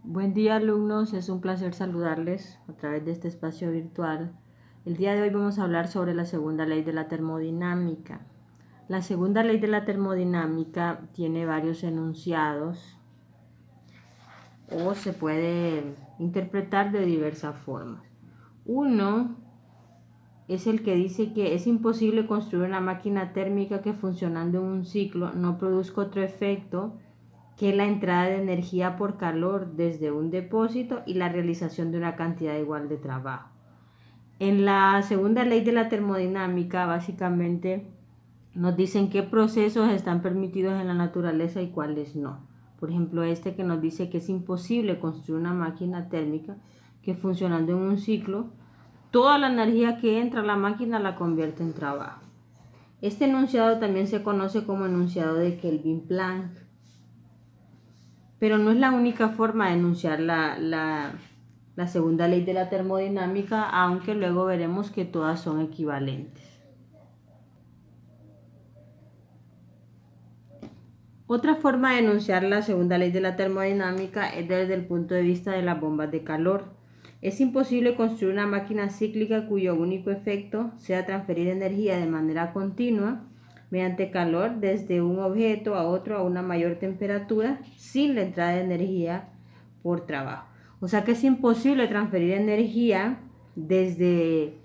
Buen día, alumnos, es un placer saludarles a través de este espacio virtual. El día de hoy vamos a hablar sobre la segunda ley de la termodinámica. La segunda ley de la termodinámica tiene varios enunciados o se puede interpretar de diversas formas. Uno es el que dice que es imposible construir una máquina térmica que funcionando en un ciclo no produzca otro efecto que la entrada de energía por calor desde un depósito y la realización de una cantidad igual de trabajo. En la segunda ley de la termodinámica, básicamente nos dicen qué procesos están permitidos en la naturaleza y cuáles no. Por ejemplo, este que nos dice que es imposible construir una máquina térmica que funcionando en un ciclo, toda la energía que entra a la máquina la convierte en trabajo. Este enunciado también se conoce como enunciado de Kelvin-Planck. Pero no es la única forma de enunciar la segunda ley de la termodinámica, aunque luego veremos que todas son equivalentes. Otra forma de enunciar la segunda ley de la termodinámica es desde el punto de vista de las bombas de calor. Es imposible construir una máquina cíclica cuyo único efecto sea transferir energía de manera continua mediante calor desde un objeto a otro a una mayor temperatura sin la entrada de energía por trabajo. O sea que es imposible transferir energía desde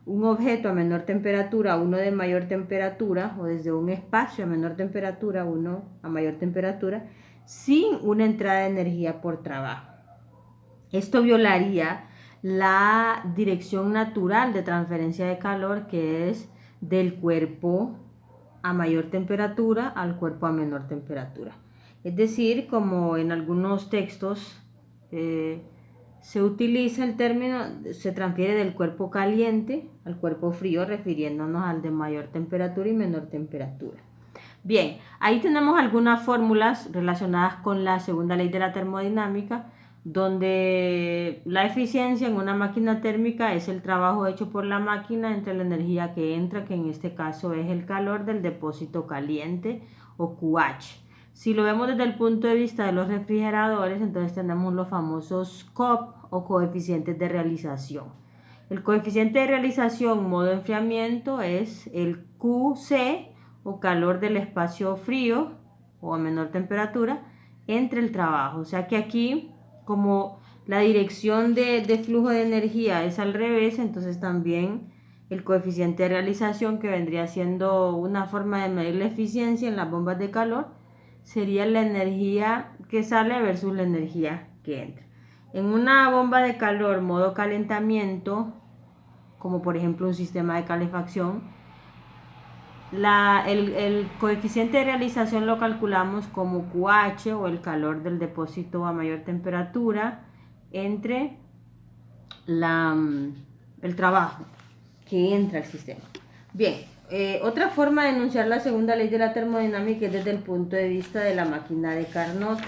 un objeto a menor temperatura a uno de mayor temperatura, o desde un espacio a menor temperatura a uno a mayor temperatura, sin una entrada de energía por trabajo. Esto violaría la dirección natural de transferencia de calor, que es del cuerpo a mayor temperatura al cuerpo a menor temperatura. Es decir, como en algunos textos se utiliza el término, se transfiere del cuerpo caliente al cuerpo frío, refiriéndonos al de mayor temperatura y menor temperatura. Bien, ahí tenemos algunas fórmulas relacionadas con la segunda ley de la termodinámica, donde la eficiencia en una máquina térmica es el trabajo hecho por la máquina entre la energía que entra, que en este caso es el calor del depósito caliente o QH. Si lo vemos desde el punto de vista de los refrigeradores, entonces tenemos los famosos COP o coeficientes de realización. El coeficiente de realización modo enfriamiento es el QC o calor del espacio frío o a menor temperatura entre el trabajo. O sea que aquí, como la dirección de flujo de energía es al revés, entonces también el coeficiente de realización, que vendría siendo una forma de medir la eficiencia en las bombas de calor, sería la energía que sale versus la energía que entra. En una bomba de calor modo calentamiento, como por ejemplo un sistema de calefacción, el coeficiente de realización lo calculamos como QH, o el calor del depósito a mayor temperatura, entre el trabajo que entra al sistema. Bien, otra forma de enunciar la segunda ley de la termodinámica es desde el punto de vista de la máquina de Carnot.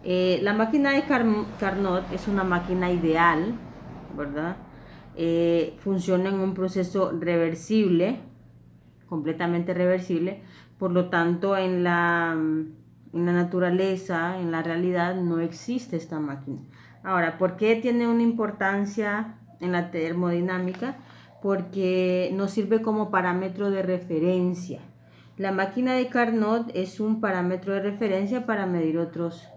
La máquina de Carnot es una máquina ideal, ¿verdad? Funciona en un proceso reversible, completamente reversible, por lo tanto en la naturaleza, en la realidad, no existe esta máquina. Ahora, ¿por qué tiene una importancia en la termodinámica? Porque nos sirve como parámetro de referencia. La máquina de Carnot es un parámetro de referencia para medir otros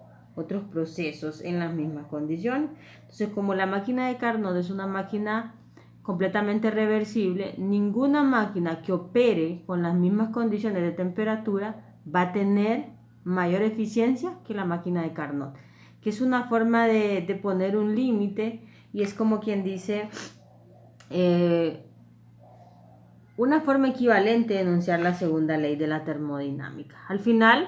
procesos en las mismas condiciones. Entonces, como la máquina de Carnot es una máquina completamente reversible, ninguna máquina que opere con las mismas condiciones de temperatura va a tener mayor eficiencia que la máquina de Carnot, que es una forma de poner un límite, y es como quien dice una forma equivalente de enunciar la segunda ley de la termodinámica. Al final,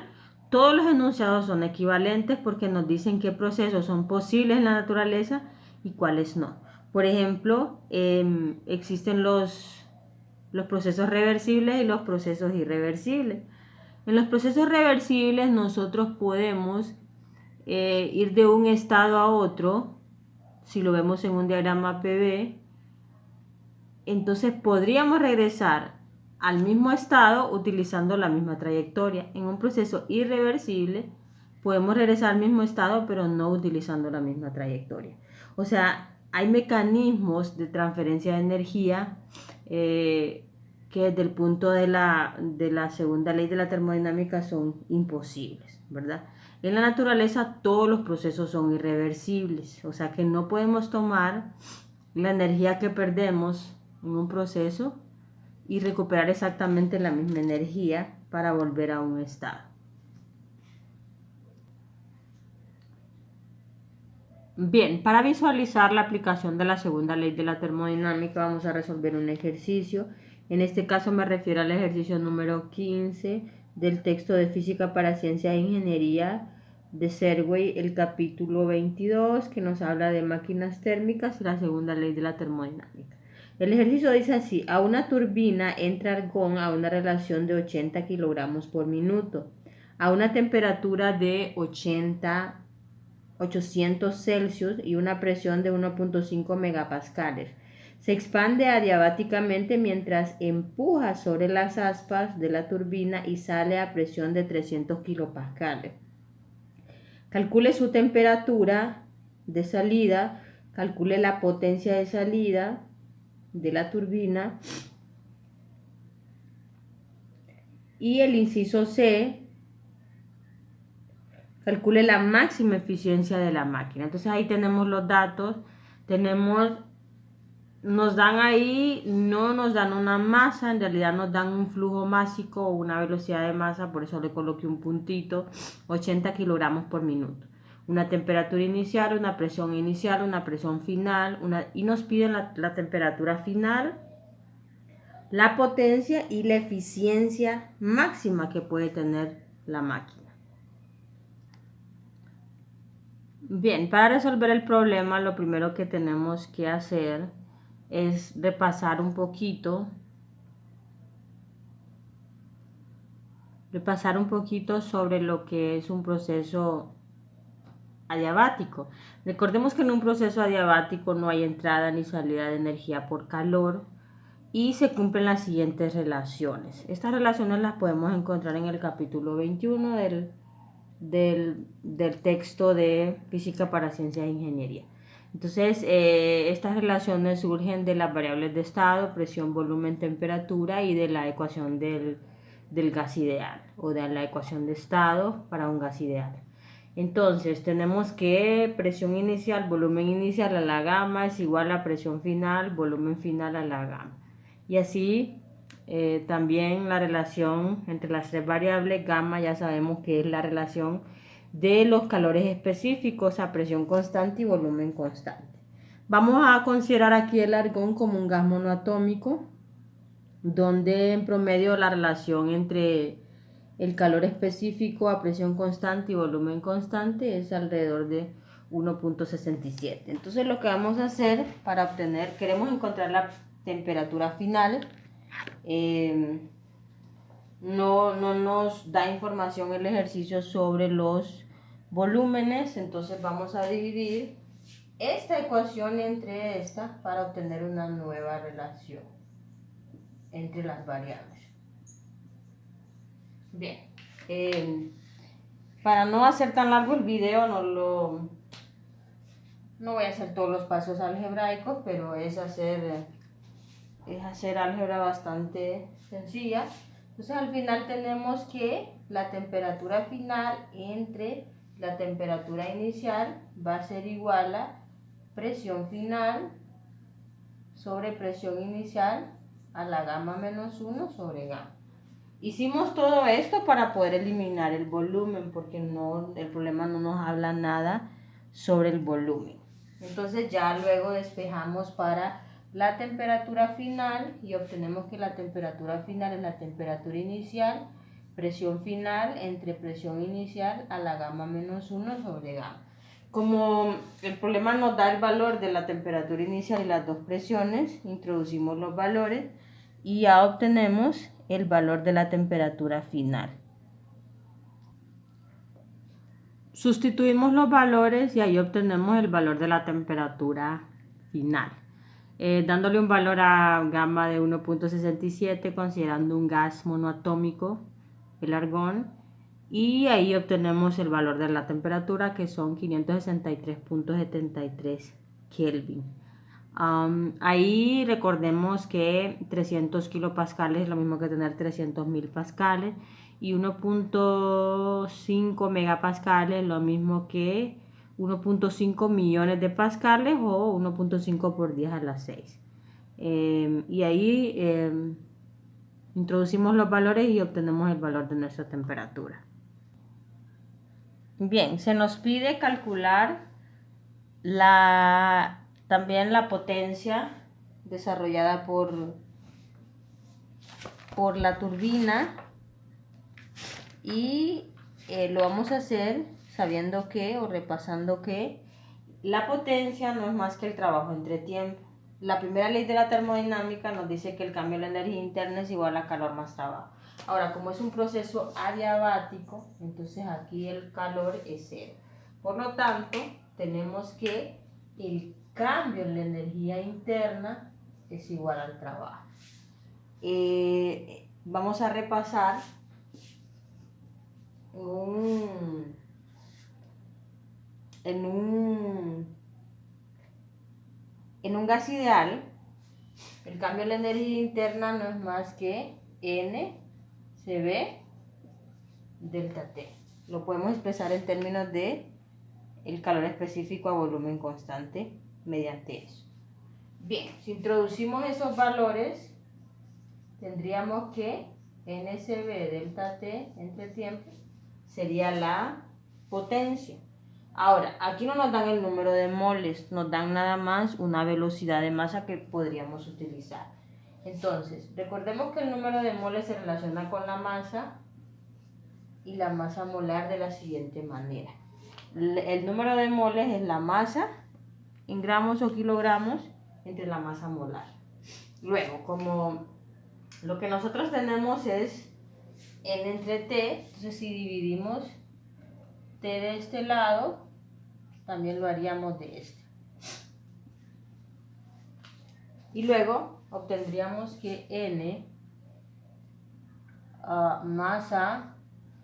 todos los enunciados son equivalentes porque nos dicen qué procesos son posibles en la naturaleza y cuáles no. Por ejemplo, existen los procesos reversibles y los procesos irreversibles. En los procesos reversibles nosotros podemos ir de un estado a otro. Si lo vemos en un diagrama PV, entonces podríamos regresar al mismo estado utilizando la misma trayectoria. En un proceso irreversible, podemos regresar al mismo estado, pero no utilizando la misma trayectoria. O sea, hay mecanismos de transferencia de energía que desde el punto de la segunda ley de la termodinámica son imposibles, ¿verdad? En la naturaleza todos los procesos son irreversibles, o sea que no podemos tomar la energía que perdemos en un proceso y recuperar exactamente la misma energía para volver a un estado. Bien, para visualizar la aplicación de la segunda ley de la termodinámica vamos a resolver un ejercicio. En este caso me refiero al ejercicio número 15 del texto de Física para Ciencia e Ingeniería de Serway, el capítulo 22, que nos habla de máquinas térmicas y la segunda ley de la termodinámica. El ejercicio dice así: a una turbina entra argón a una relación de 80 kilogramos por minuto, a una temperatura de 800 Celsius y una presión de 1.5 megapascales. Se expande adiabáticamente mientras empuja sobre las aspas de la turbina y sale a presión de 300 kilopascales. Calcule su temperatura de salida, calcule la potencia de salida de la turbina y el inciso C, calcule la máxima eficiencia de la máquina. Entonces ahí tenemos los datos, nos dan ahí, no nos dan una masa, en realidad nos dan un flujo másico o una velocidad de masa, por eso le coloqué un puntito, 80 kilogramos por minuto. Una temperatura inicial, una presión inicial, una presión final, y nos piden la temperatura final, la potencia y la eficiencia máxima que puede tener la máquina. Bien, para resolver el problema, lo primero que tenemos que hacer es repasar un poquito sobre lo que es un proceso adiabático. Recordemos que en un proceso adiabático no hay entrada ni salida de energía por calor y se cumplen las siguientes relaciones. Estas relaciones las podemos encontrar en el capítulo 21 del texto de Física para Ciencia e Ingeniería. Entonces, estas relaciones surgen de las variables de estado, presión, volumen, temperatura y de la ecuación del gas ideal o de la ecuación de estado para un gas ideal. Entonces, tenemos que presión inicial, volumen inicial a la gamma es igual a presión final, volumen final a la gamma. Y así también la relación entre las tres variables, gamma ya sabemos que es la relación de los calores específicos a presión constante y volumen constante. Vamos a considerar aquí el argón como un gas monoatómico, donde en promedio la relación entre el calor específico a presión constante y volumen constante es alrededor de 1.67. Entonces lo que vamos a hacer para obtener, queremos encontrar la temperatura final. No nos da información el ejercicio sobre los volúmenes, entonces vamos a dividir esta ecuación entre esta para obtener una nueva relación entre las variables. Bien, para no hacer tan largo el video, no voy a hacer todos los pasos algebraicos, pero es hacer álgebra bastante sencilla. Entonces al final tenemos que la temperatura final entre la temperatura inicial va a ser igual a presión final sobre presión inicial a la gamma menos 1 sobre gamma. Hicimos todo esto para poder eliminar el volumen, porque el problema no nos habla nada sobre el volumen. Entonces ya luego despejamos para la temperatura final y obtenemos que la temperatura final es la temperatura inicial, presión final entre presión inicial a la gamma menos 1 sobre gamma. Como el problema nos da el valor de la temperatura inicial y las dos presiones, introducimos los valores y ya obtenemos el valor de la temperatura final. Sustituimos los valores y ahí obtenemos el valor de la temperatura final. Dándole un valor a gamma de 1.67, considerando un gas monoatómico, el argón, y ahí obtenemos el valor de la temperatura, que son 563.73 Kelvin. Ahí recordemos que 300 kilopascales es lo mismo que tener 300.000 pascales, y 1.5 megapascales es lo mismo que 1.5 millones de pascales, o 1.5 por 10 a la 6. Y ahí introducimos los valores y obtenemos el valor de nuestra temperatura. Bien, se nos pide calcular también la potencia desarrollada por la turbina, y lo vamos a hacer sabiendo que, o repasando que, la potencia no es más que el trabajo entre tiempo. La primera ley de la termodinámica nos dice que el cambio de la energía interna es igual a calor más trabajo. Ahora, como es un proceso adiabático, entonces aquí el calor es cero. Por lo tanto, tenemos que el cambio en la energía interna es igual al trabajo. Vamos a repasar en un gas ideal. El cambio en la energía interna no es más que NCV delta T. Lo podemos expresar en términos de el calor específico a volumen constante mediante eso. Bien, si introducimos esos valores, tendríamos que NCV delta T entre tiempo sería la potencia. Ahora, aquí no nos dan el número de moles, nos dan nada más una velocidad de masa que podríamos utilizar. Entonces, recordemos que el número de moles se relaciona con la masa y la masa molar de la siguiente manera. El número de moles es la masa en gramos o kilogramos entre la masa molar. Luego, como lo que nosotros tenemos es N entre T, entonces si dividimos T de este lado, también lo haríamos de este. Y luego obtendríamos que N, masa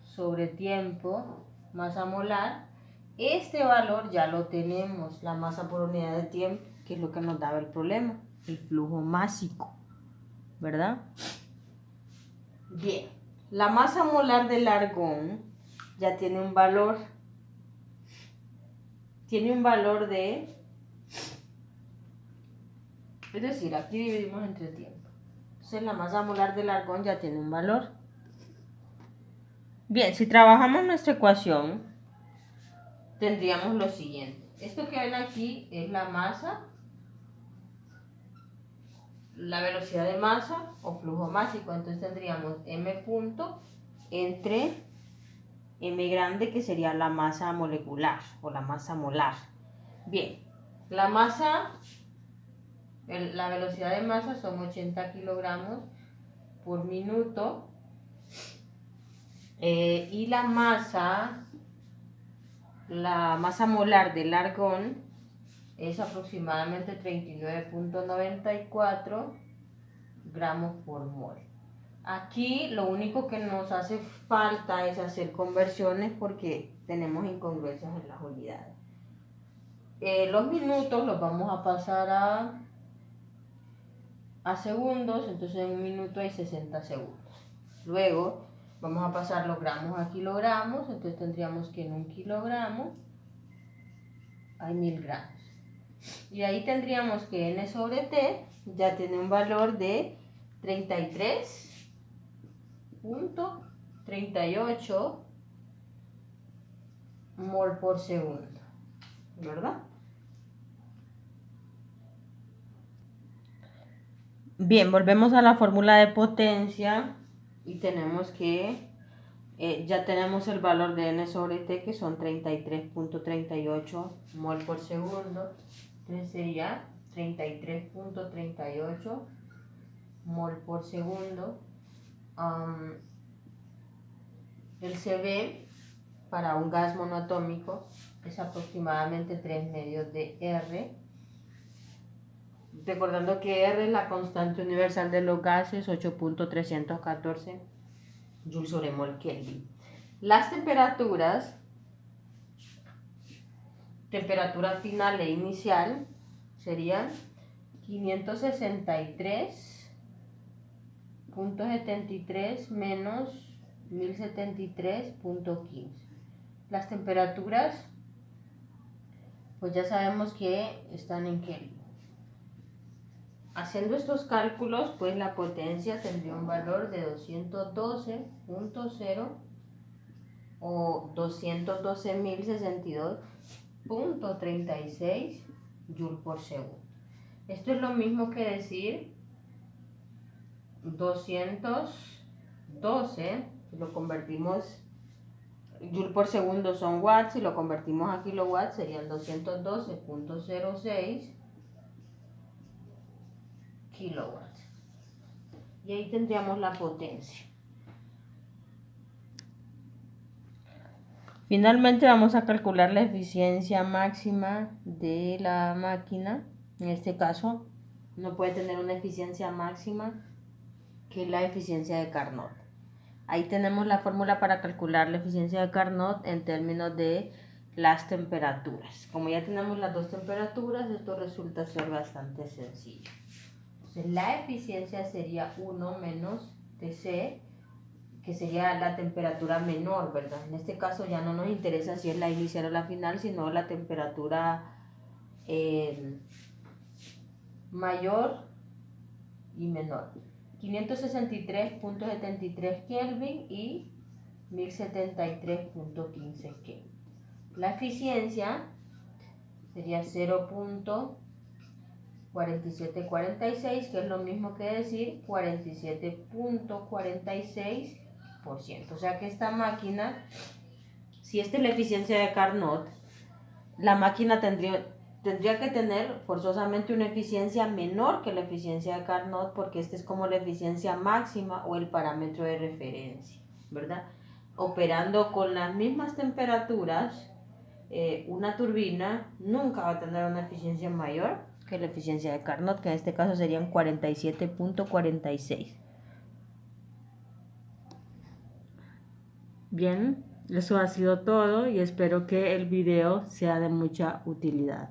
sobre tiempo, masa molar, este valor ya lo tenemos, la masa por unidad de tiempo, que es lo que nos daba el problema, el flujo másico, ¿verdad? Bien, la masa molar del argón ya tiene un valor. Tiene un valor de, es decir, aquí dividimos entre tiempo. Entonces la masa molar del argón ya tiene un valor. Bien, si trabajamos nuestra ecuación, tendríamos lo siguiente. Esto que ven aquí es la masa, la velocidad de masa o flujo másico. Entonces tendríamos M punto entre M grande, que sería la masa molecular o la masa molar. Bien, la masa, la velocidad de masa son 80 kilogramos por minuto, y la masa molar del argón es aproximadamente 39.94 gramos por mol. Aquí lo único que nos hace falta es hacer conversiones porque tenemos incongruencias en las unidades. Los minutos los vamos a pasar a segundos, entonces en un minuto hay 60 segundos. Luego vamos a pasar los gramos a kilogramos, entonces tendríamos que en un kilogramo hay 1000 gramos. Y ahí tendríamos que N sobre T ya tiene un valor de 33.38 mol por segundo, ¿verdad? Bien, volvemos a la fórmula de potencia y tenemos que ya tenemos el valor de N sobre T, que son 33.38 mol por segundo. Entonces sería 33.38 mol por segundo. El CV para un gas monoatómico es aproximadamente 3 medios de R. Recordando que R es la constante universal de los gases, 8.314 Joule sobre mol Kelvin. Las temperaturas, temperatura final e inicial, serían 563.73 menos 1073.15. Las temperaturas, pues ya sabemos que están en Kelvin. Haciendo estos cálculos, pues la potencia tendría un valor de 212.0 o 212.062.36 joules por segundo. Esto es lo mismo que decir 212, si lo convertimos, joules por segundo son watts, si lo convertimos a kilowatts serían 212.06 kilowatts. Y ahí tendríamos la potencia. Finalmente vamos a calcular la eficiencia máxima de la máquina. En este caso no puede tener una eficiencia máxima que la eficiencia de Carnot. Ahí tenemos la fórmula para calcular la eficiencia de Carnot en términos de las temperaturas. Como ya tenemos las dos temperaturas, esto resulta ser bastante sencillo. Entonces la eficiencia sería 1 menos Tc, que sería la temperatura menor, ¿verdad? En este caso ya no nos interesa si es la inicial o la final, sino la temperatura mayor y menor. 563.73 Kelvin y 1073.15 Kelvin. La eficiencia sería 0.4746, que es lo mismo que decir 47.46%. O sea que esta máquina, si esta es la eficiencia de Carnot, la máquina tendría que tener forzosamente una eficiencia menor que la eficiencia de Carnot, porque esta es como la eficiencia máxima o el parámetro de referencia, ¿verdad? Operando con las mismas temperaturas, una turbina nunca va a tener una eficiencia mayor que la eficiencia de Carnot, que en este caso serían 47.46. Bien, eso ha sido todo y espero que el video sea de mucha utilidad.